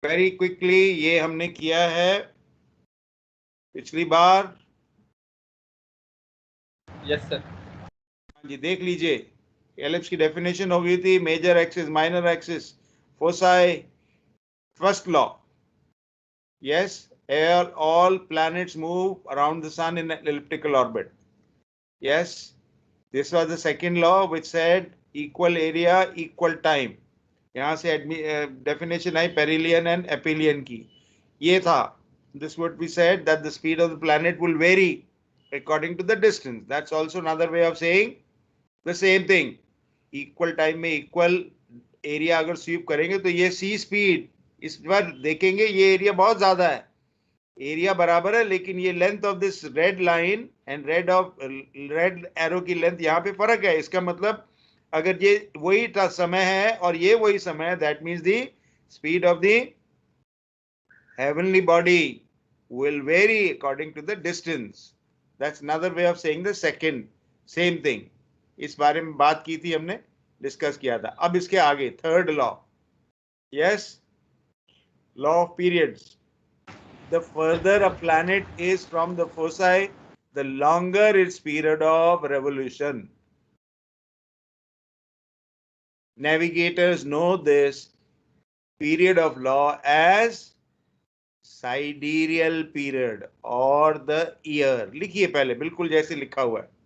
Very quickly, ये हमने किया है पिछली बार। Yes sir. जी देख लीजिए, एलिप्स की डेफिनेशन हो गई थी, major axis, minor axis, foci, first law. Yes, all planets move around the sun in an elliptical orbit. Yes, this was the second law which said equal area equal time. यहाँ से definition I perihelion and एपिलियन की। ये था, this would be said that the speed of the planet will vary according to the distance. That's also another way of saying the same thing. Equal time में equal area अगर SVEEP करेंगे तो ये सी speed, इस बार देखेंगे ये area बहुत ज्यादा है, एरिया बराबर है, लेकिन ये length of this red line and red arrow की लेंथ यहाँ पे फर्क है। इसका मतलब अगर ये वही समय है और ये वही समय है, that means the speed of the heavenly body will vary according to the distance. That's another way of saying the second same thing. इस बारे में बात की थी हमने, डिस्कस किया था। अब इसके आगे third law, yes, law of periods. The further a planet is from the foci, the longer its period of revolution. Navigators know this period of law as sidereal period और द ईयर। लिखिए पहले बिल्कुल जैसे लिखा हुआ है।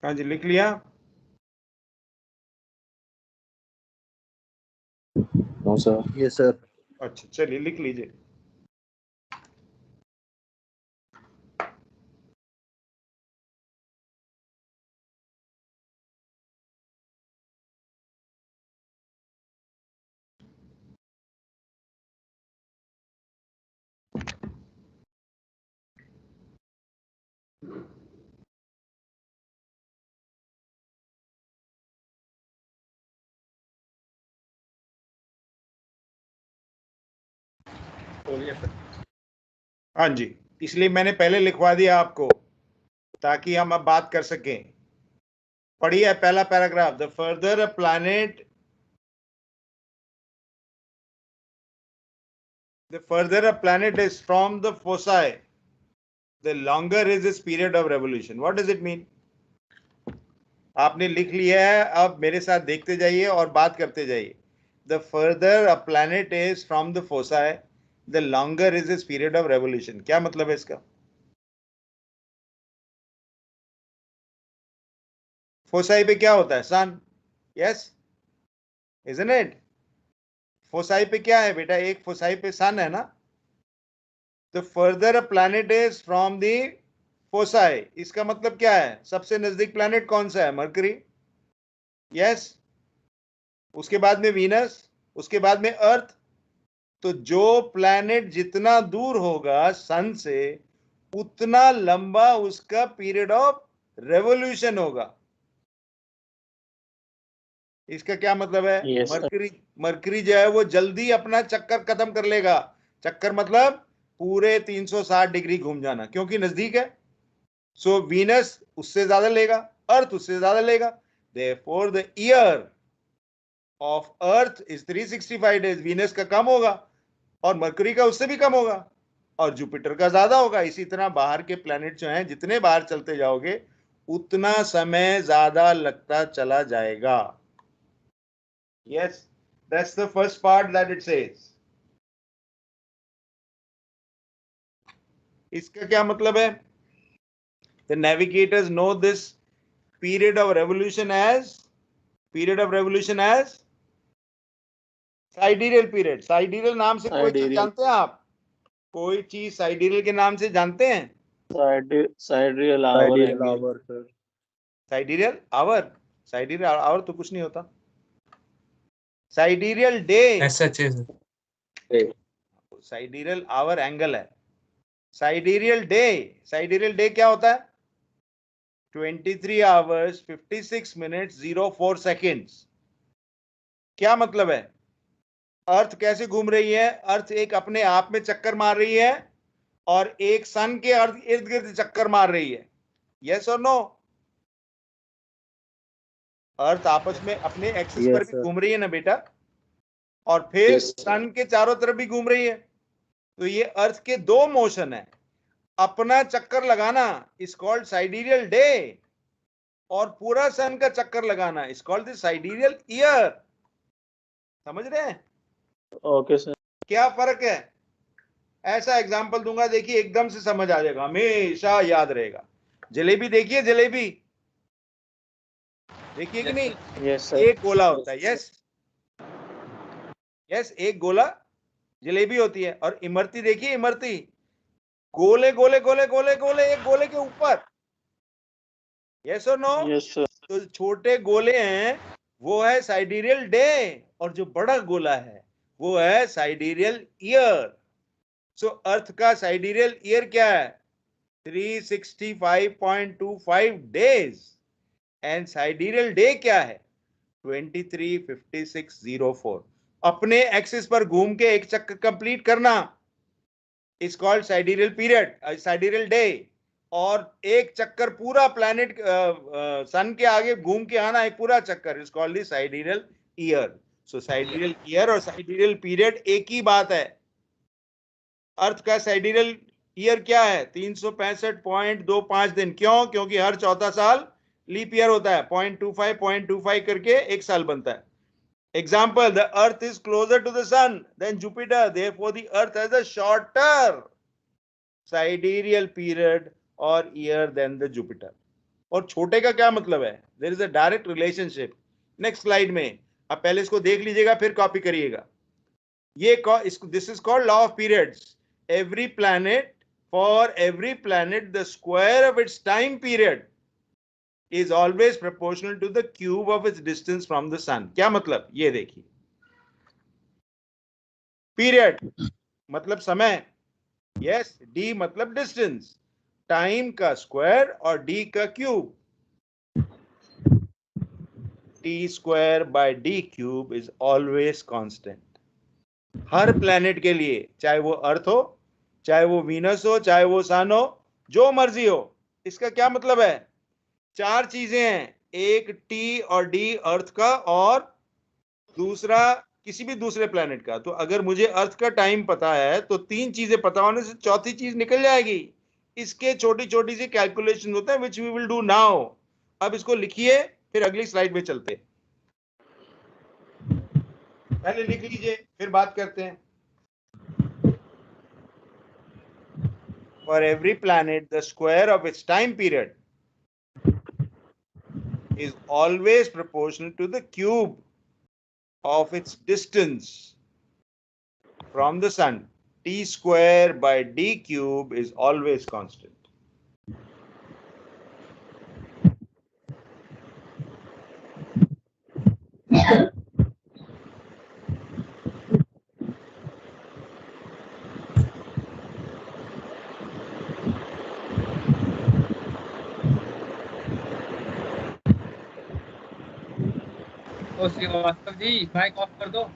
हाँ जी, लिख लिया? No sir. Yes sir. अच्छा, चलिए लिख लीजिए। हाँ जी, इसलिए मैंने पहले लिखवा दिया आपको ताकि हम अब बात कर सकें। पढ़िए पहला paragraph. The further a planet is from the foci, the longer is its period of revolution. What does it mean? आपने लिख लिया है, अब मेरे साथ देखते जाइए और बात करते जाइए। The further a planet is from the foci, the longer is its period of revolution. क्या मतलब है इसका? फोसाई पे क्या होता है? सन। Yes, isn't it? फोसाई पे क्या है बेटा? एक फोसाई पे सन है ना? तो further a planet is from the foci, इसका मतलब क्या है? सबसे नजदीक प्लैनेट कौन सा है? मरकरी। यस। उसके बाद में वीनस, उसके बाद में अर्थ। तो जो प्लैनेट जितना दूर होगा सन से, उतना लंबा उसका पीरियड ऑफ रेवोल्यूशन होगा। इसका क्या मतलब है? Yes, sir. मरकरी, मरकरी जो है वो जल्दी अपना चक्कर खत्म कर लेगा। चक्कर मतलब पूरे 360 डिग्री घूम जाना, क्योंकि नजदीक है। सो वीनस उससे ज्यादा लेगा, अर्थ उससे ज्यादा लेगा। Therefore the year of earth is 365 days. Venus का कम होगा और मरकरी का उससे भी कम होगा और जुपिटर का ज्यादा होगा। इसी तरह बाहर के प्लैनेट जो हैं, जितने बाहर चलते जाओगे उतना समय ज्यादा लगता चला जाएगा। Yes, that's the first part that it says. इसका क्या मतलब है? The navigators know this period of revolution as sidereal period. Sidereal नाम से कोई चीज Sidereal. जानते हैं आप? कोई चीज साइडिरियल के नाम से जानते हैं? Sidereal hour ideal angle. Hour sir. Sidereal hour? Sidereal hour तो कुछ नहीं होता। Sidereal day. SH sidereal hour angle है। साइडिरियल डे, साइडिरियल डे क्या होता है? 23 आवर्स 56 मिनट्स 04 सेकेंड्स। क्या मतलब है? अर्थ कैसे घूम रही है? अर्थ एक अपने आप में चक्कर मार रही है और एक सन के अर्थ इर्द गिर्द चक्कर मार रही है। यस और नो? अर्थ आपस में अपने एक्सिस पर यस भी सर। घूम रही है ना बेटा, और फिर Yes, sir. सन के चारों तरफ भी घूम रही है। तो ये अर्थ के दो मोशन है। अपना चक्कर लगाना इज कॉल्ड साइडिरियल डे, और पूरा सन का चक्कर लगाना is called the sidereal year. समझ रहे हैं Okay, sir. क्या फर्क है? ऐसा एग्जांपल दूंगा, देखिए एकदम से समझ आ जाएगा, हमेशा याद रहेगा। जलेबी देखिए, जलेबी देखिए कि नहीं? Yes, sir. एक गोला होता है। यस, यस, एक गोला जलेबी होती है। और इमरती देखिए, इमरती गोले गोले गोले गोले गोले, एक गोले के ऊपर। यस और नो? Yes, sir. तो छोटे गोले हैं वो है साइडिरियल डे, और जो बड़ा गोला है वो है साइडिरियल ईयर। सो अर्थ का साइडिरियल ईयर क्या है? 365.25 डेज। एंड साइडिरियल डे क्या है? 235604। अपने एक्सिस पर घूम के एक चक्कर कंप्लीट करना इज कॉल्ड साइडिरियल पीरियड, साइडिरियल डे। और एक चक्कर पूरा प्लैनेट सन के आगे घूम के आना, एक पूरा चक्कर is called the sidereal year. So sidereal year और साइडिरियल पीरियड एक ही बात है। अर्थ का साइडिरियल ईयर क्या है? 365.25 दिन। क्यों? क्योंकि हर चौथा साल लीप ईयर होता है। 0.25 करके एक साल बनता है। Example, the earth is closer to the sun than Jupiter, therefore the earth has a shorter sidereal period or year than the Jupiter. और छोटे का क्या मतलब है? There is a direct relationship. Next slide में आप पहले इसको देख लीजिएगा, फिर कॉपी करिएगा। ये this is called law of periods. Every planet, for every planet the square of its time period is always proportional to the cube of its distance from the sun। क्या मतलब? ये देखिए, पीरियड मतलब समय, yes, D मतलब distance, time का square और D का cube. T square by D cube is always constant. Her planet के लिए, चाहे वो अर्थ हो, चाहे वो वीनस हो, चाहे वो सन हो, जो मर्जी हो। इसका क्या मतलब है? चार चीजें हैं, एक टी और डी अर्थ का, और दूसरा किसी भी दूसरे प्लेनेट का। तो अगर मुझे अर्थ का टाइम पता है तो तीन चीजें पता होने से चौथी चीज निकल जाएगी। इसके छोटी छोटी सी कैलकुलेशन होता है which we will do now. अब इसको लिखिए, फिर अगली स्लाइड में चलते। पहले लिख लीजिए, फिर बात करते हैं। For every planet, the square of its time period is always proportional to the cube of its distance from the sun. T square by D cube is always constant. तो श्रीवास्तव जी माइक ऑफ कर दो।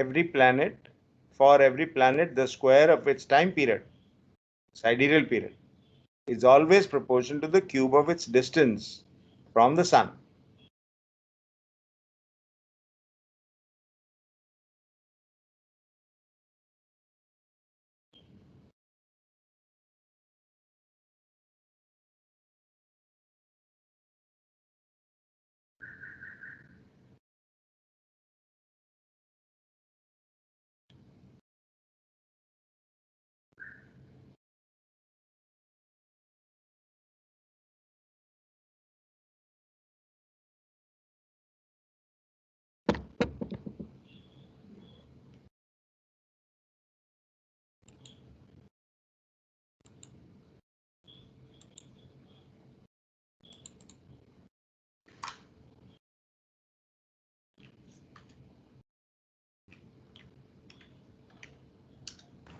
Every planet, for every planet, the square of its time period, sidereal period, is always proportional to the cube of its distance from the sun.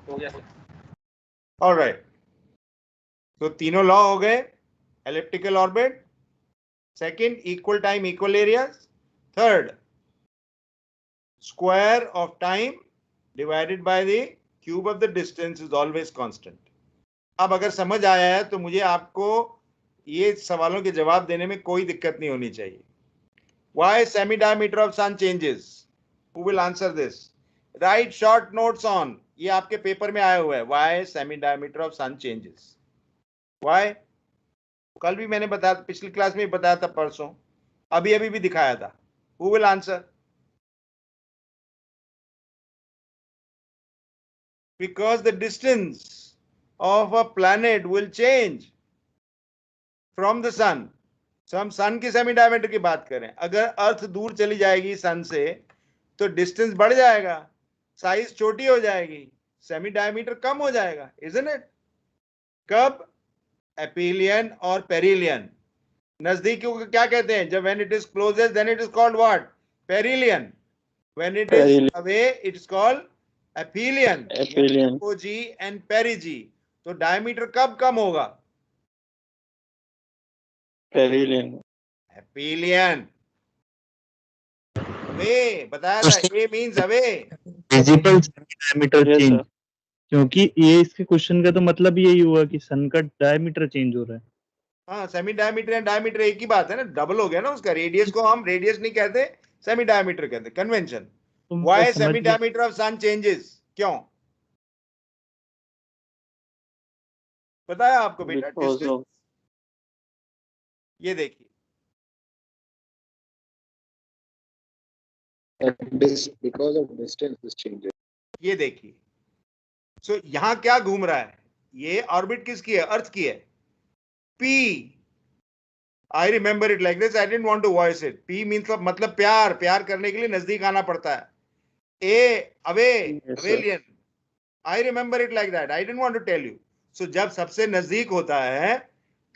हो गया। All right. तो तीनों law हो गए। Elliptical orbit, second equal time equal areas, third square of time divided by the cube of the distance is always constant। अब अगर समझ आया है तो मुझे आपको ये सवालों के जवाब देने में कोई दिक्कत नहीं होनी चाहिए। Why semi diameter of sun changes? Who will answer this? Write short notes on, ये आपके पेपर में आया हुआ है। Why semi diameter of sun changes? Why? कल भी मैंने बताया, पिछली क्लास में बताया था, परसों अभी अभी भी दिखाया था। Who will answer? Because the distance of a planet will change from the sun। तो हम सन की सेमी डायमीटर की बात करें, अगर अर्थ दूर चली जाएगी सन से तो डिस्टेंस बढ़ जाएगा, साइज छोटी हो जाएगी, सेमी डायमीटर कम हो जाएगा, इजंट इट? कब? एपिलियन और पेरिलियन। नजदीकियों को क्या कहते हैं? जब when it is closest then it is called what? perihelion. When it is Perihelion. away, it's called aphelion. Aphelion. Apogee and perigee. तो diameter कब कम होगा? Perihelion. Aphelion. Away बताया था. A means away. Visible diameter Yes, change, sir. क्योंकि ये इसके question का तो मतलब यही हुआ कि सन का डायमीटर चेंज हो रहा है। हाँ, सेमी डायमीटर एंड डायमीटर एक ही बात है ना, डबल हो गया ना उसका. रेडियस को हम रेडियस नहीं कहते, सेमी डायमीटर कहते. कन्वेंशन. तुम व्हाई तो समझ सेमी गए। Diameter of sun changes? क्यों पता है आपको बेटा? Because distance. of ये देखिए, because of distance is changing. ये देखिए. सो यहां क्या घूम रहा है? ये ऑर्बिट किसकी है? अर्थ की है. P. I remember it like this. I didn't want to voice it. P means मतलब प्यार. प्यार करने के लिए नजदीक आना पड़ता है. ए अवे, Yes, sir. Aphelion. I remember it like that. I didn't want to tell you. So जब सबसे नजदीक होता है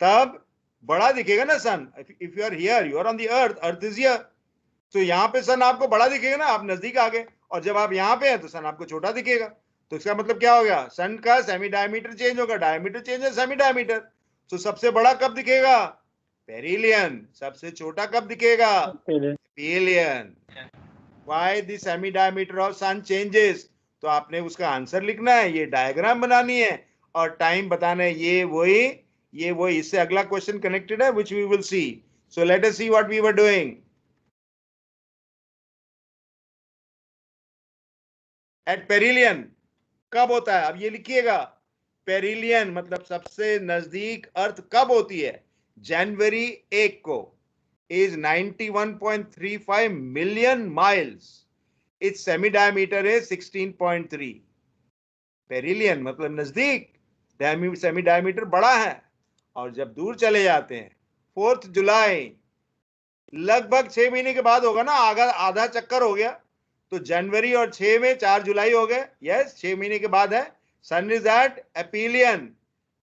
तब बड़ा दिखेगा ना sun. If you are here, you are on the earth, earth is here. तो यहाँ पे सन आपको बड़ा दिखेगा ना, आप नजदीक आ गए. और जब आप यहाँ पे हैं तो सन आपको छोटा दिखेगा. तो इसका मतलब क्या हो गया? सन का सेमी डायमीटर चेंज होगा. डायमीटर चेंज है, सेमी डायमीटर. तो सबसे बड़ा कब दिखेगा? पेरिलियन. सबसे छोटा कब दिखेगा? Perihelion. Perihelion. Why the semi diameter of sun changes? तो आपने उसका आंसर लिखना है, ये डायग्राम बनानी है और टाइम बताना है. ये वही इससे अगला क्वेश्चन कनेक्टेड है, which we will see. So let us see what we were doing. At perihelion कब होता है? अब ये लिखिएगा. पेरिलियन मतलब सबसे नजदीक अर्थ कब होती है? जनवरी 1 को. Is 91.35 million miles. It's semi diameter है 16.3. पेरिलियन मतलब नजदीक, सेमी डायमीटर बड़ा है. और जब दूर चले जाते हैं, 4 जुलाई लगभग 6 महीने के बाद होगा ना, आधा चक्कर हो गया. तो जनवरी और 6 में 4 जुलाई हो गए. यस, 6 महीने के बाद है. सन इज एट एपीलियन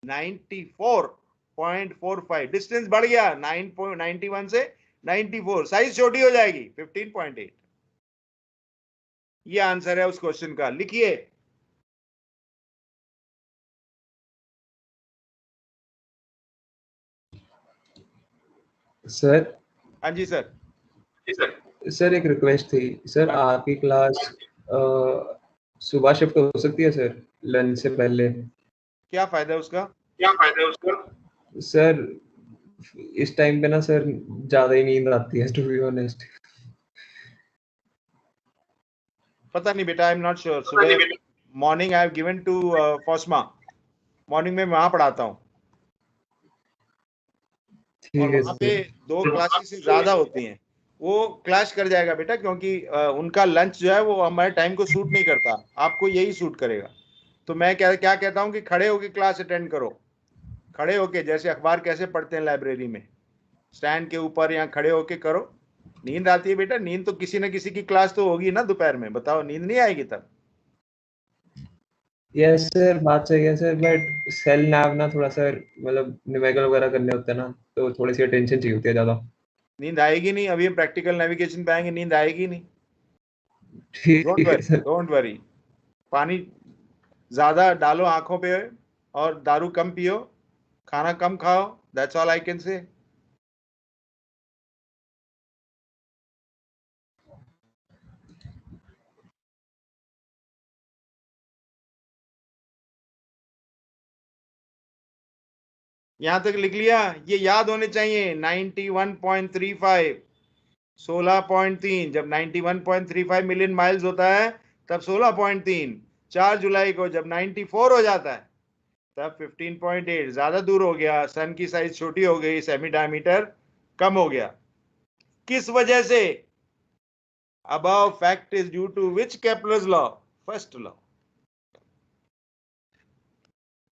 94.45. डिस्टेंस बढ़ गया 9.91 से 94. साइज छोटी हो जाएगी 15.8. ये आंसर है उस क्वेश्चन का. लिखिए. सर. हाँ जी सर. सर एक रिक्वेस्ट थी सर, आपकी क्लास सुबह शिफ्ट हो सकती है सर, लंच से पहले? क्या फायदा है उसका? सर इस टाइम पे ना सर ज्यादा ही नींद आती है, टू बी ऑनेस्ट. पता नहीं बेटा, आई एम नॉट श्योर. सुबह morning I have given to फॉस्मा. मॉर्निंग में वहां पढ़ाता हूँ. और वहां पे 2 क्लासेस से ज्यादा होती हैं. वो क्लैश कर जाएगा बेटा, क्योंकि उनका लंच जो है वो हमारे टाइम को सूट नहीं करता. आपको यही सूट करेगा. तो मैं क्या कहता हूँ कि खड़े होके क्लास अटेंड करो. खड़े होके, जैसे अखबार कैसे पढ़ते हैं लाइब्रेरी में, स्टैंड के ऊपर या खड़े होके करो. नींद आती है बेटा. नींद तो किसी न किसी की क्लास तो होगी ना दोपहर में. बताओ, नींद नहीं आएगी तब? यस सर, बात सही है सर, बट सेल नैव ना थोड़ा सा मतलब न्यूमेरिकल वगैरह करने होते हैं ना, तो थोड़ी सी अटेंशन चाहिए होती है ज्यादा. नींद आएगी नहीं. अभी हम प्रैक्टिकल नेविगेशन पे आएंगे, नींद आएगी नहीं. ठीक है सर. Don't worry. पानी ज्यादा डालो आंखों पे और दारू कम पियो, खाना कम खाओ. That's all I can say. यहां तक लिख लिया? ये याद होने चाहिए. 91.35 16.3. जब 91.35 मिलियन माइल्स होता है तब 16.3. 4 जुलाई को जब 94 हो जाता है तब 15.8. ज्यादा दूर हो गया. सन की साइज छोटी हो गई, सेमी डायमीटर कम हो गया. किस वजह से? above fact is due to which Kepler's law? First law.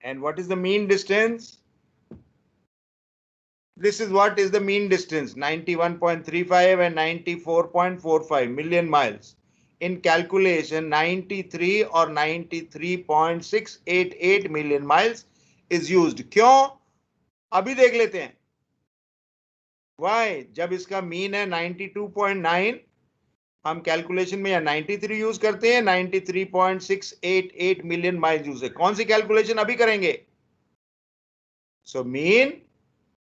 And what is the mean distance? This is what is the mean distance, 91.35 and 94.45 million miles. In calculation, 93 or 93.688 million miles is used. क्यों? अभी देख लेते हैं. Why? जब इसका mean है 92.9 हम calculation में या 93 यूज करते हैं, 93.688 मिलियन माइल यूज है। कौन सी कैलकुलेशन अभी करेंगे? सो मीन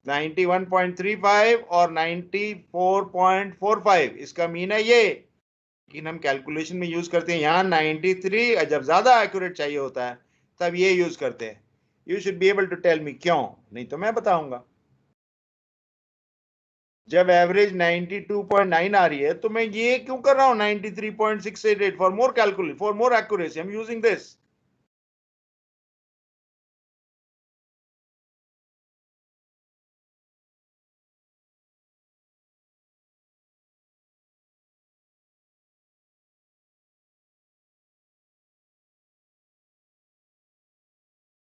91.35 और 94.45, इसका मीन है ये। लेकिन हम कैलकुलेशन में यूज करते हैं यहाँ 93, जब ज्यादा एक्यूरेट चाहिए होता है तब ये यूज करते हैं। You should be able to tell me क्यों, नहीं तो मैं बताऊंगा। जब एवरेज 92.9 आ रही है तो मैं ये क्यों कर रहा हूं 93.688? For more calculate, for more accuracy I am using this.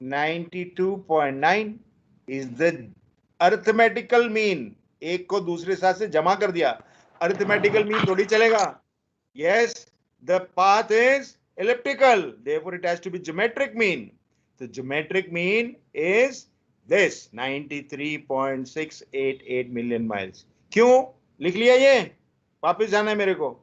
(92.9) is the arithmetical mean। एक को दूसरे साथ से जमा कर दिया, अरिथमेटिकल मीन थोड़ी चलेगा। Yes, the path is elliptical, therefore it has to be geometric mean. The geometric mean is this 93.688 million miles। क्यों लिख लिया ये? वापस जाना है मेरे को।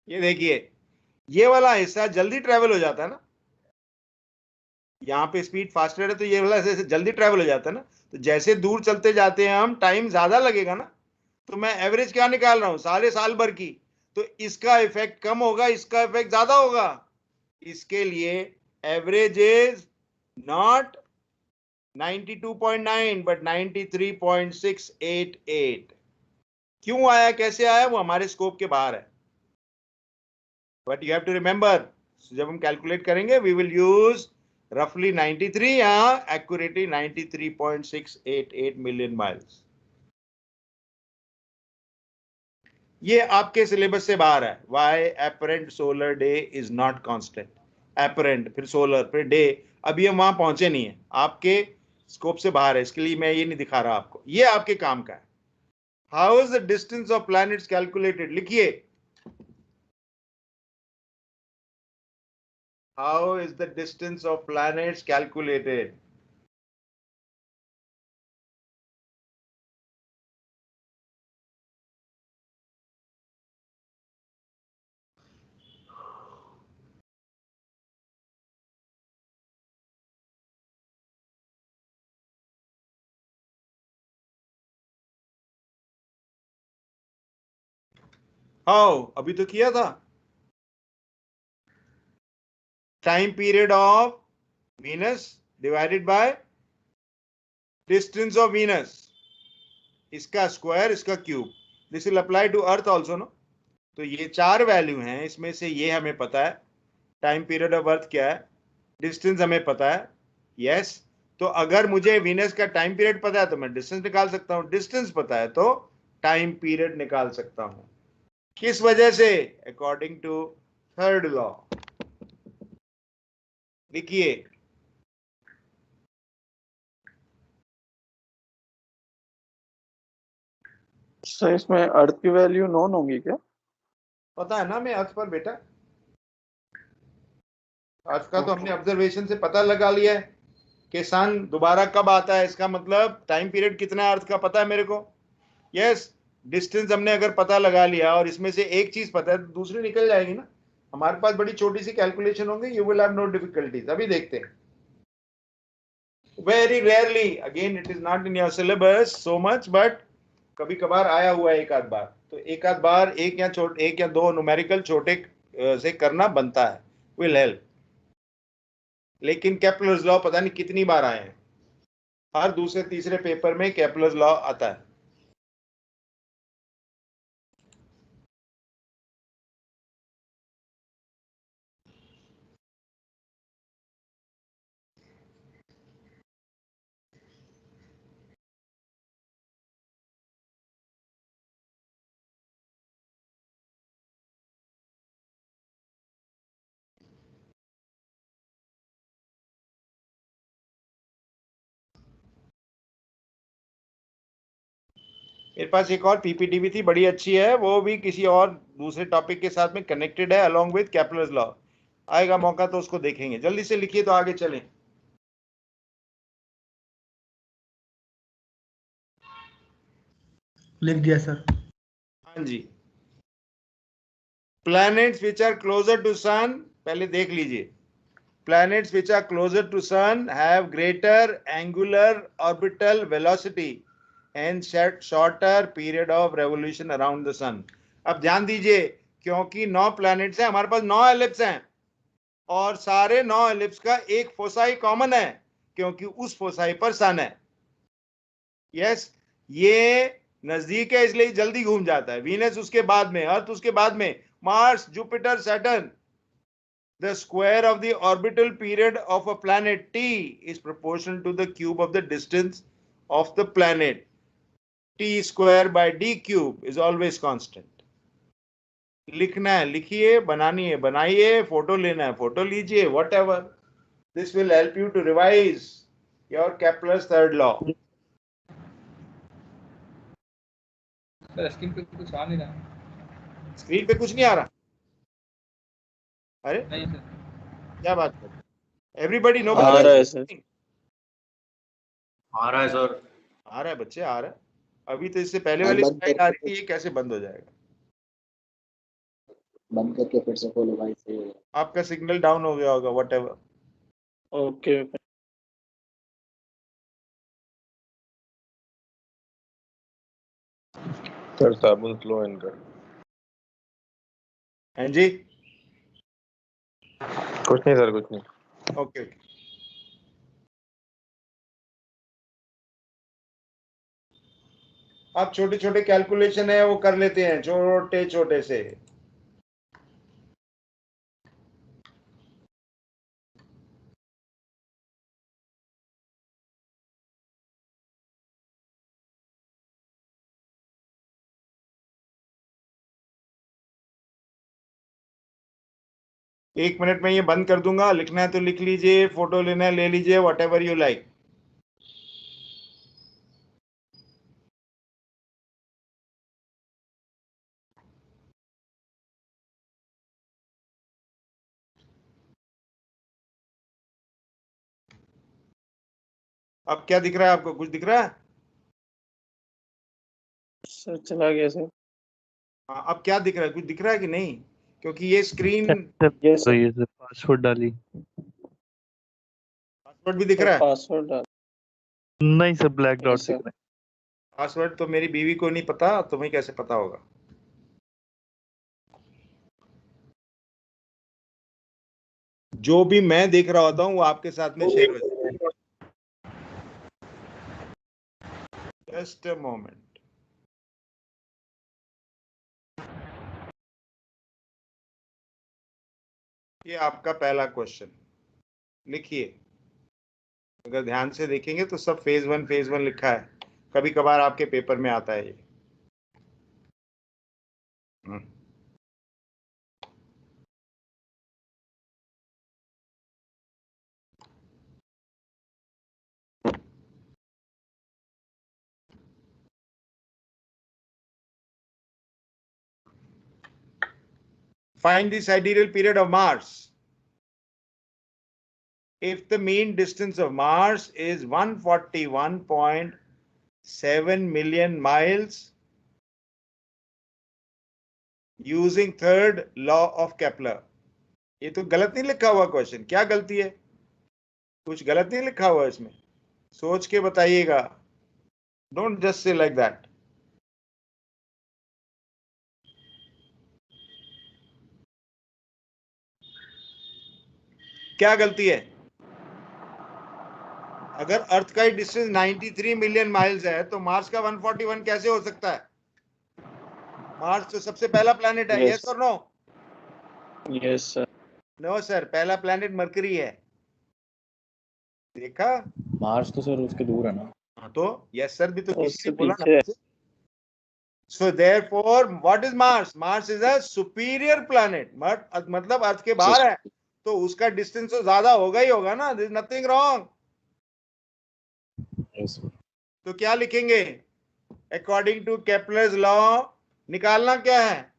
ये देखिए, ये वाला हिस्सा जल्दी ट्रेवल हो जाता है ना, यहाँ पे स्पीड फास्टर है तो ये वाला ऐसे जल्दी ट्रेवल हो जाता है ना। तो जैसे दूर चलते जाते हैं हम, टाइम ज्यादा लगेगा ना, तो मैं एवरेज क्या निकाल रहा हूं? सारे साल भर की। तो इसका इफेक्ट कम होगा, इसका इफेक्ट ज्यादा होगा। इसके लिए एवरेज इज नॉट 92.9 बट 93.688। क्यों आया, कैसे आया, वो हमारे स्कोप के बाहर है। But you have to remember, जब हम कैलकुलेट करेंगे वी विल यूज रफली 93 या एक्यूरेटली 93.688 मिलियन माइल्स। ये आपके सिलेबस से बाहर है। Why apparent solar day is not constant. Apparent, फिर सोलर, फिर डे, अभी हम वहां पहुंचे नहीं है, आपके स्कोप से बाहर है, इसके लिए मैं ये नहीं दिखा रहा आपको, ये आपके काम का है। How is the distance of planets calculated? लिखिए, how is the distance of planets calculated? How, अभी तो किया था। Time period of Venus divided by distance of Venus, इसका स्क्वायर, इसका cube. This will apply to earth also no. तो ये चार वैल्यू हैं, इसमें से ये हमें पता है, टाइम पीरियड ऑफ अर्थ क्या है, डिस्टेंस हमें पता है। यस, तो अगर मुझे वीनस का टाइम पीरियड पता है तो मैं डिस्टेंस निकाल सकता हूं, डिस्टेंस पता है तो टाइम पीरियड निकाल सकता हूं। किस वजह से? According to third law. लिखिए, सर इसमें अर्थ की वैल्यू नॉन होगी क्या? पता है ना मैं अर्थ पर बेटा, अर्थ का तो हमने ऑब्जर्वेशन से पता लगा लिया है कि सन दोबारा कब आता है, इसका मतलब टाइम पीरियड कितना है अर्थ का पता है मेरे को। यस, डिस्टेंस हमने अगर पता लगा लिया और इसमें से एक चीज पता है तो दूसरी निकल जाएगी ना। हमारे पास बड़ी छोटी सी कैलकुलेशन होंगी, you will have no difficulties. अभी देखते हैं। Very rarely, again it is not in your syllabus so much, but कभी कभार आया हुआ है एक आध बार, तो एक आध बार एक या दो न्यूमेरिकल छोटे से करना बनता है, विल हेल्प। लेकिन केपलर्स लॉ पता नहीं कितनी बार आए हैं, हर दूसरे तीसरे पेपर में केपलर्स लॉ आता है। मेरे पास एक और पीपीटी भी थी, बड़ी अच्छी है, वो भी किसी और दूसरे टॉपिक के साथ में कनेक्टेड है अलोंग विद केपलर्स लॉ। आएगा मौका तो उसको देखेंगे। जल्दी से लिखिए तो आगे चलें। लिख दिया सर। हाँ जी, planets which are closer to sun, पहले देख लीजिए। Planets which are closer to sun have greater angular orbital velocity and shorter period of revolution around the sun. अब ध्यान दीजिए, क्योंकि 9 planets हैं, हमारे पास 9 ellipses हैं और सारे 9 ellipses का एक फोसाई कॉमन है क्योंकि उस फोसाई पर सन है। यस, ये नजदीक है इसलिए जल्दी घूम जाता है। वीनस उसके बाद में, अर्थ उसके बाद में, Mars, Jupiter, Saturn. The square of the orbital period of a planet T is proportional to the cube of the distance of the planet. T square by D cube is always constant. लिखना है लिखिए, बनानी है बनाइए, photo लेना है photo लीजिए, whatever. This will help you to revise your Kepler's third law. Sir screen पे कुछ आ नहीं रहा। स्क्रीन पे कुछ नहीं आ रहा? अरे नहीं सर। क्या बात कर, एवरीबडी नो आ रहा है सर। आ रहा है सर। आ रहा है बच्चे, आ रहा है। अभी तो इससे पहले हाँ, वाली बंद स्लाइड आ करके रही थी, ये कैसे बंद हो जाएगा? बंद करके फिर से खोलो भाई से। आपका सिग्नल डाउन हो गया होगा, व्हाटएवर। ओके सर साबुन स्लो इनकर। हैं जी? कुछ नहीं सर, कुछ नहीं। Okay okay. आप छोटे छोटे कैलकुलेशन है वो कर लेते हैं, छोटे छोटे से। एक मिनट में ये बंद कर दूंगा, लिखना है तो लिख लीजिए, फोटो लेना है ले लीजिए, व्हाटएवर यू लाइक। अब क्या दिख रहा है आपको? कुछ दिख रहा है? सर चला गया सर। हाँ, अब क्या दिख रहा है? कुछ दिख रहा है कि नहीं? क्योंकि ये स्क्रीन यस तो सर। ये पासवर्ड डाली। पासवर्ड भी दिख रहा है? पासवर्ड डाल। नहीं सर, ब्लैक डॉट Yes, दिख sir. रहा पासवर्ड तो मेरी बीवी को नहीं पता, तुम्हें कैसे पता होगा? जो भी मैं देख रहा होता हूँ वो आपके साथ में शेयर हो जाए। Just a moment. ये आपका पहला क्वेश्चन लिखिए। अगर ध्यान से देखेंगे तो सब फेज 1 लिखा है, कभी कभार आपके पेपर में आता है ये। Find the sidereal period of Mars. If the mean distance of Mars is 141.7 million miles using third law of Kepler. ये तो गलत नहीं लिखा हुआ क्वेश्चन, क्या गलती है? कुछ गलत नहीं लिखा हुआ इसमें, सोच के बताइएगा। Don't just say like that. क्या गलती है? अगर अर्थ का डिस्टेंस 93 मिलियन माइल्स है तो मार्स का 141 कैसे हो सकता है? मार्स तो सबसे पहला प्लैनेट है। यस और no? Yes sir. No sir, पहला प्लैनेट मरकरी है। देखा? मार्स तो सर उसके दूर है ना। हाँ तो यस सर भी तो किसी उससे ने बोला पीछे है। ना। So therefore, what is Mars? Mars is a superior planet. मतलब अर्थ के बाहर है तो उसका डिस्टेंस तो ज्यादा होगा ही होगा ना। There is nothing wrong. Yes, sir. तो क्या लिखेंगे? According to Kepler's law, निकालना क्या है?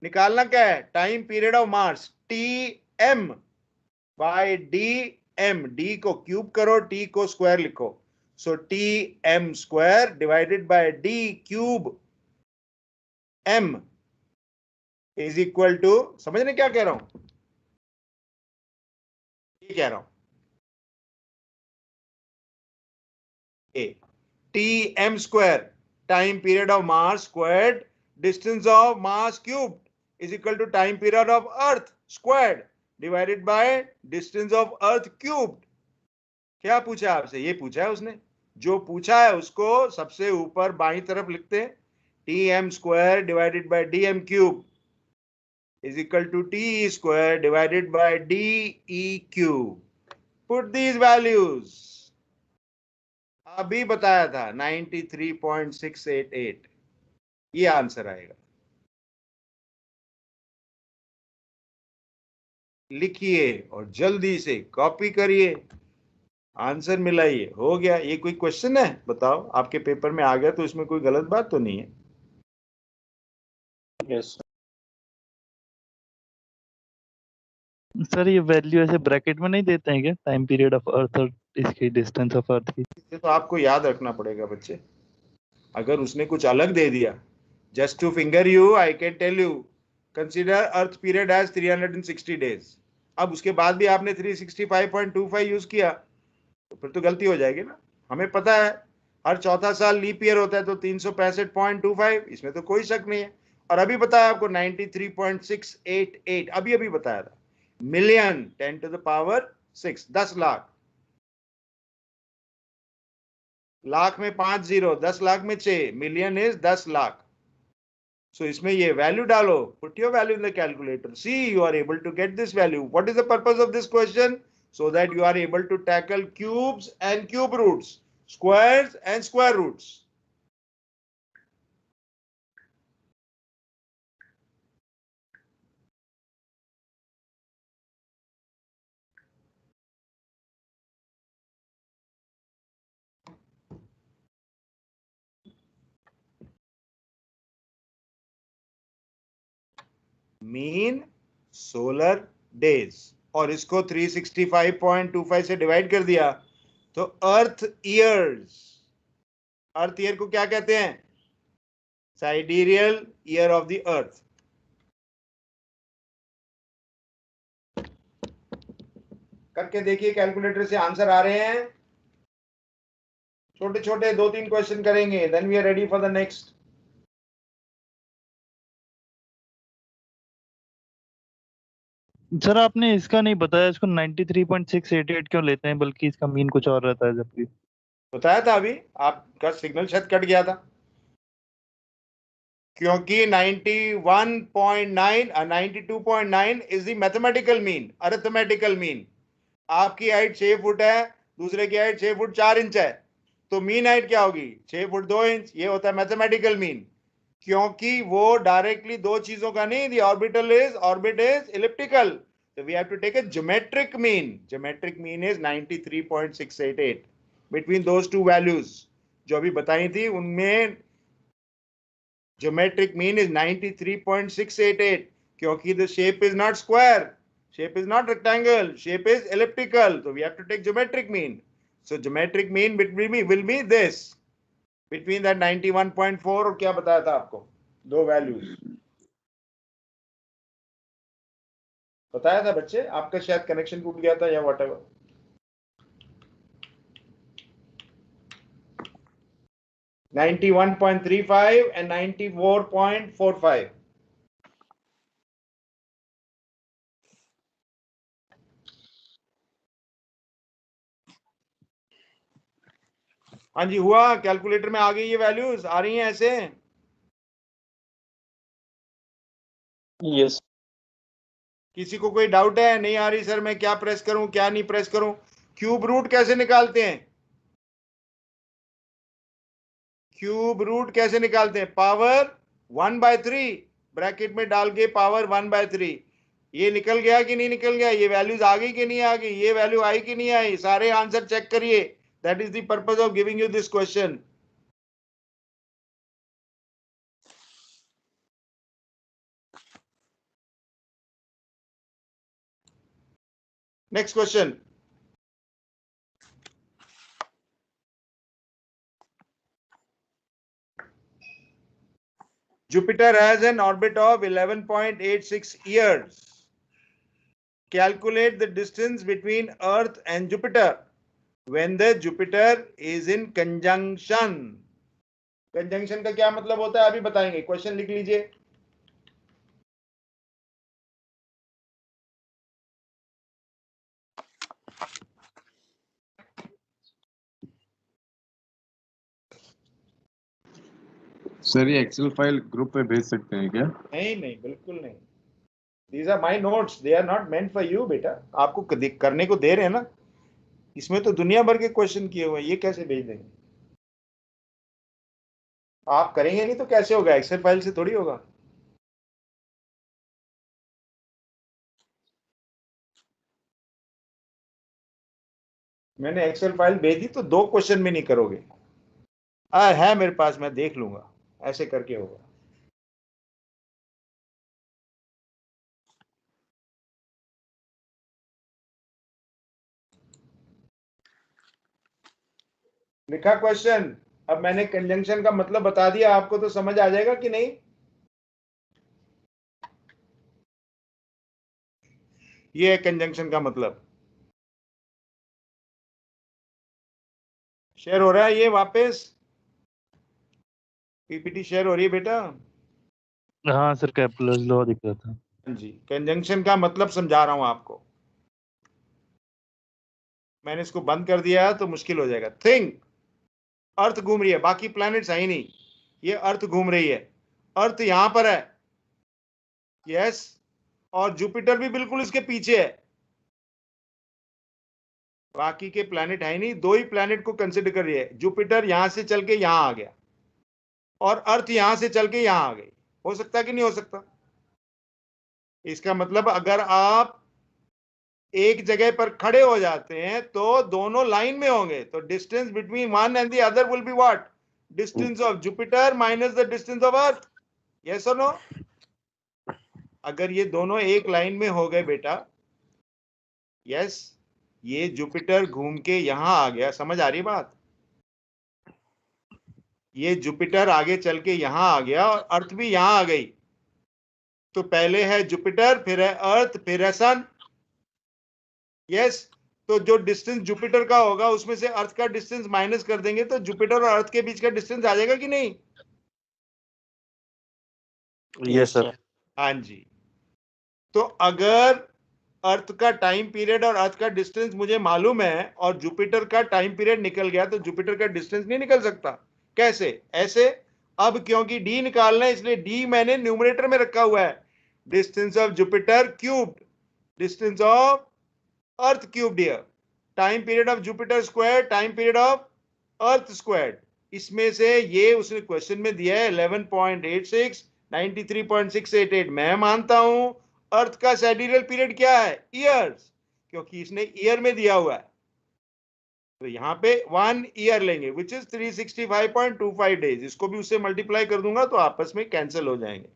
निकालना क्या है? Time period of Mars, TM by D M, D को क्यूब करो, टी को स्क्वायर लिखो, so T M square divided by D cube M is equal to, समझ रहे क्या कह रहा हूं, ये कह रहा हूं, a T M square time period of mass squared distance of mass cube is equal to time period of earth squared divided by distance of earth cubed. क्या पूछा आपसे, ये पूछा है उसने, जो पूछा है उसको सबसे ऊपर बाईं तरफ लिखते हैं, T M square divided by D M cube is equal to t square divided by de cube. Put these values. अभी बताया था 93.688, ये आंसर आएगा। लिखिए और जल्दी से कॉपी करिए, आंसर मिलाइए, हो गया। ये कोई क्वेश्चन है बताओ, आपके पेपर में आ गया तो इसमें कोई गलत बात तो नहीं है? यस सर ये वैल्यू ऐसे ब्रैकेट में नहीं देते हैं क्या, टाइम पीरियड ऑफ अर्थ और इसकी डिस्टेंस ऑफ अर्थ की? ये तो आपको याद रखना पड़ेगा बच्चे, अगर उसने कुछ अलग दे दिया, just to finger you I can tell you consider earth period as 360 days, अब उसके बाद भी आपने 365.25 यूज किया तो फिर तो गलती हो जाएगी ना। हमें पता है हर चौथा साल लीप ईयर होता है तो 365.25, इसमें तो कोई शक नहीं है। और अभी बताया आपको 93.688, अभी अभी बताया था, million 10 to the power 6, 10 lakh, lakh में 5 जीरो, 10 लाख में 6, मिलियन इज 10 लाख। सो इसमें ये वैल्यू डालो, put your value in the calculator, see you are able to get this value. What is the purpose of this question? So that you are able to tackle cubes and cube roots, squares and square roots. Mean solar days, और इसको 365.25 से divide कर दिया तो अर्थ years, अर्थ year को क्या कहते हैं? साइडेरियल ईयर ऑफ द अर्थ। करके देखिए कैलकुलेटर से आंसर आ रहे हैं, छोटे छोटे 2-3 क्वेश्चन करेंगे, then we are ready for the next. Sir आपने इसका नहीं बताया, इसको 93.688 क्यों लेते हैं, बल्कि इसका मीन कुछ और रहता है जबकि? बताया था अभी, आपका सिग्नल शायद कट गया था, क्योंकि 91.9 92.9 is the mathematical mean, arithmetical mean. आपकी हाइट 6 फुट है, दूसरे की हाइट 6 फुट 4 इंच है, तो मीन हाइट क्या होगी? 6 फुट 2 इंच, ये होता है मैथमेटिकल मीन। क्योंकि वो डायरेक्टली दो चीजों का नहीं, the orbit is elliptical, so we have to take a geometric mean. Geometric mean is 93.688 between those two values जो अभी बताई थी, उनमें geometric mean is 93.688, क्योंकि the shape is not square, shape is not rectangle, shape is elliptical, so we have to take geometric mean. So geometric mean will be this, between that 91.4 और क्या बताया था आपको, दो वैल्यूज बताया था बच्चे, आपका शायद कनेक्शन टूट गया था या व्हाटएवर। $91.35 and 94.45। हाँ जी हुआ, कैलकुलेटर में आ गई, ये वैल्यूज आ रही हैं ऐसे। यस किसी को कोई डाउट है? नहीं आ रही सर, मैं क्या प्रेस करूं क्या नहीं प्रेस करूं? क्यूब रूट कैसे निकालते हैं? क्यूब रूट कैसे निकालते हैं? पावर 1/3 ब्रैकेट में डाल के पावर 1/3, ये निकल गया कि नहीं निकल गया? ये वैल्यूज आ गई कि नहीं आ गई? ये वैल्यू आई कि नहीं आई? सारे आंसर चेक करिए, that is the purpose of giving you this question. Next question. Jupiter has an orbit of 11.86 years. Calculate the distance between Earth and Jupiter when the Jupiter is in conjunction. Conjunction का क्या मतलब होता है अभी बताएंगे. Question लिख लीजिए. Sir ये एक्सेल फाइल ग्रुप में भेज सकते हैं क्या? नहीं नहीं बिल्कुल नहीं. These are my notes. They are not meant for you बेटा. आपको करने को दे रहे हैं ना. इसमें तो दुनिया भर के क्वेश्चन किए हुए हैं. ये कैसे भेज देंगे? आप करेंगे नहीं तो कैसे होगा? एक्सेल फाइल से थोड़ी होगा. मैंने एक्सेल फाइल भेजी तो 2 क्वेश्चन में नहीं करोगे. है मेरे पास, मैं देख लूंगा. ऐसे करके होगा. लिखा क्वेश्चन. अब मैंने कंजंक्शन का मतलब बता दिया आपको, तो समझ आ जाएगा कि नहीं? ये है कंजंक्शन का मतलब. शेयर हो रहा है ये वापस? पीपीटी शेयर हो रही है बेटा? हाँ सर, केपलर्स लॉ दिख रहा था. जी, कंजंक्शन का मतलब समझा रहा हूं आपको. मैंने इसको बंद कर दिया तो मुश्किल हो जाएगा. थिंक, अर्थ घूम रही है, बाकी प्लैनेट्स है ही नहीं. ये अर्थ घूम रही है. अर्थ यहां पर है. यस. और जुपिटर भी बिल्कुल इसके पीछे है. बाकी के प्लैनेट है ही नहीं. 2 ही प्लैनेट को कंसिडर कर रही है. जुपिटर यहां से चल के यहां आ गया और अर्थ यहां से चल के यहां आ गई. हो सकता कि नहीं हो सकता? इसका मतलब अगर आप एक जगह पर खड़े हो जाते हैं तो दोनों लाइन में होंगे. तो distance between one and the other will be what? Distance of Jupiter minus the distance of earth. Yes और नो? अगर ये दोनों एक लाइन में हो गए बेटा, यस, ये जुपिटर घूम के यहां आ गया. समझ आ रही बात? ये जुपिटर आगे चल के यहां आ गया और अर्थ भी यहां आ गई. तो पहले है जुपिटर, फिर है अर्थ, फिर है सन. यस. तो जो डिस्टेंस जुपिटर का होगा उसमें से अर्थ का डिस्टेंस माइनस कर देंगे तो जुपिटर और अर्थ के बीच का डिस्टेंस आ जाएगा कि नहीं? Yes sir. हाँ जी. तो अगर अर्थ का टाइम पीरियड और अर्थ का डिस्टेंस मुझे मालूम है और जुपिटर का टाइम पीरियड निकल गया तो जुपिटर का डिस्टेंस नहीं निकल सकता. कैसे? ऐसे. अब क्योंकि डी निकालना है इसलिए डी मैंने न्यूमरेटर में रखा हुआ है. Distance of Jupiter cubed, distance of earth cubed here, time period of Jupiter square, time period of earth square. इसमें से ये उसने क्वेश्चन में दिया है 11.86, 93.688. मैं मानता हूं अर्थ का साइडियल पीरियड क्या है? ईयर्स, क्योंकि इसने ईयर में दिया हुआ है. तो यहां पे 1 ईयर लेंगे विच इज 365.25 डेज. इसको भी उससे मल्टीप्लाई कर दूंगा तो आपस में कैंसिल हो जाएंगे.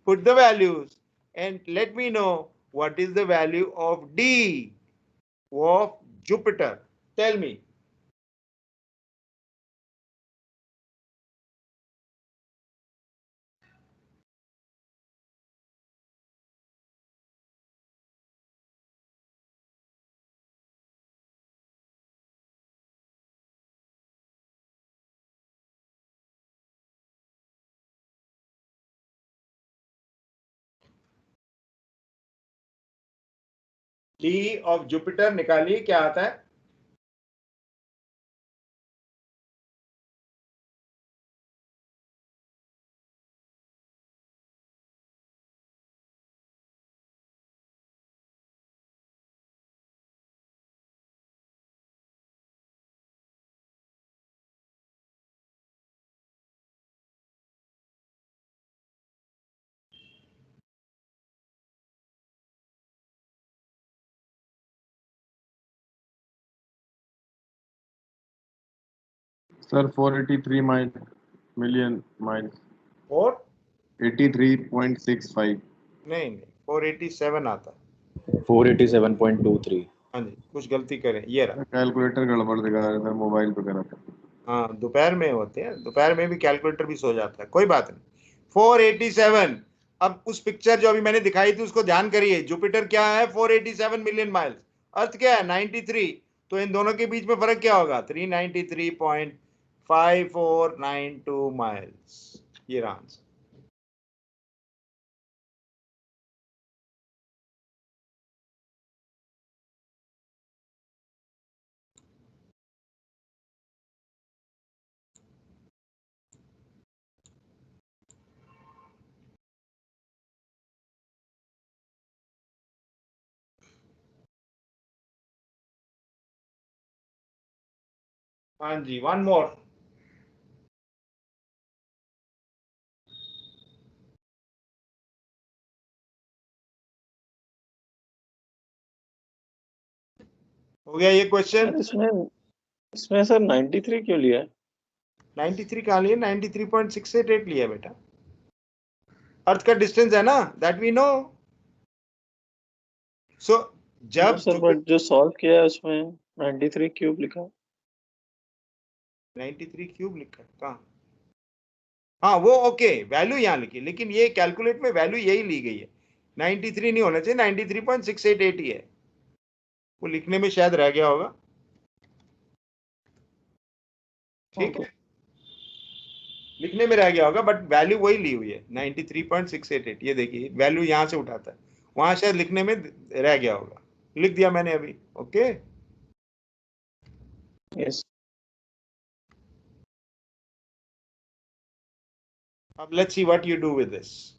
Put the values and let me know what is the value of D of Jupiter. Tell me. D of Jupiter निकालिए, क्या आता है? Sir 483 million miles. और 83.65. नहीं 487 आता है. 487.23. हाँ जी, कुछ गलती करें, ये रहा। कैलकुलेटर गड़बड़ दिखा रहा था, मोबाइल पे करा था। हाँ, दोपहर में होते हैं, दोपहर में भी कैलकुलेटर भी सो जाता है, कोई बात नहीं। 487। अब उस पिक्चर जो अभी मैंने दिखाई थी उसको ध्यान करिए। जुपिटर क्या है? 487 मिलियन माइल्स। अर्थ क्या है? 93। तो इन दोनों के बीच में फर्क क्या होगा? 393.5492 माइल्स। ये रहा आंसर। हाँ जी, वन मोर। हो गया ये क्वेश्चन? सर इसमें इसमें सर 93 क्यों लिया है? 93 कहाँ लिया? 93.688 लिया बेटा। अर्थ का डिस्टेंस है ना, दैट वी नो। सो जब सर बट जो सॉल्व किया है उसमें 93 क्यूब लिखा है। 93 क्यूब लिखा है कहाँ? हाँ वो ओके, वैल्यू यहाँ लिखी, लेकिन ये कैलकुलेट में वैल्यू यही ली गई है। 93 नहीं होना चाहिए, 93.688 ही है। वो लिखने में शायद रह गया होगा। ठीक है, लिखने में रह गया होगा, बट वैल्यू वही ली हुई है 93.688। ये देखिए, वैल्यू यहां से उठाता है, वहां शायद लिखने में रह गया होगा। लिख दिया मैंने अभी। Okay, yes. अब let's see what you do with this.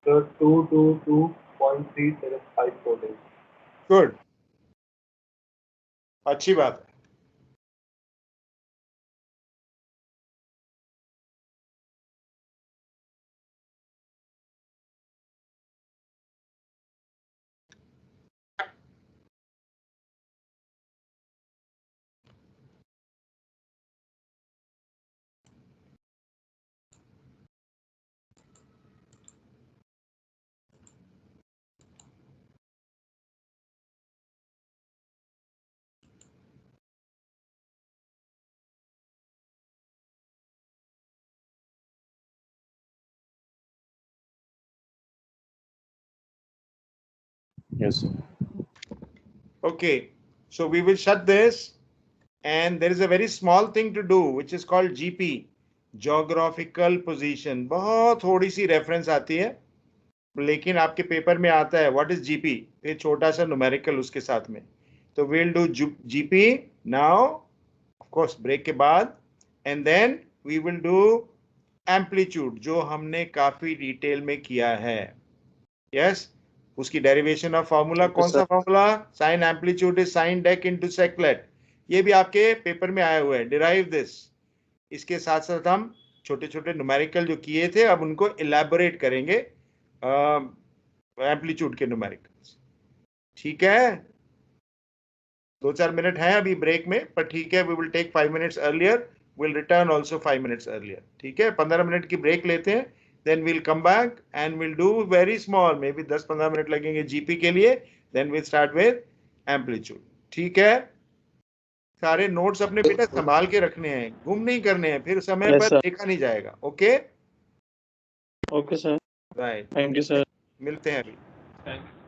Sir 222.375 days। Good, अच्छी बात है। Yes, sir. Okay, so we will shut this, and there is a very small thing to do which is called GP, geographical position. बहुत थोड़ी सी reference आती है, लेकिन आपके paper में आता है व्हाट इज जीपी, ये छोटा सा न्यूमेरिकल उसके साथ में. तो we'll do GP now, of course break के बाद, and then we will do amplitude जो हमने काफी डिटेल में किया है. यस, उसकी डेरिवेशन ऑफ फॉर्मूला कौन सा formula, sine amplitude is sine dec into sec lat. ये भी आपके पेपर में आया हुआ है, डिराइव दिस. इसके साथ साथ हम छोटे छोटे न्यूमेरिकल जो किए थे अब उनको इलैबोरेट करेंगे एम्पलीट्यूड के न्यूमेरिकल्स. ठीक है, 2-4 मिनट हैं अभी ब्रेक में, पर ठीक है, we will take 5 minutes earlier, will return also 5 minutes earlier. ठीक है, 15 मिनट की ब्रेक लेते हैं, then we'll come back and we'll do very small, maybe 10-15 minute लगेंगे जीपी के लिए, then we'll start with amplitude. ठीक है, सारे नोट्स अपने बेटा संभाल के रखने हैं, गुम नहीं करने हैं, फिर समय Yes, पर sir. देखा नहीं जाएगा. Okay, okay sir, right, thank you sir. मिलते हैं अभी. Thank you.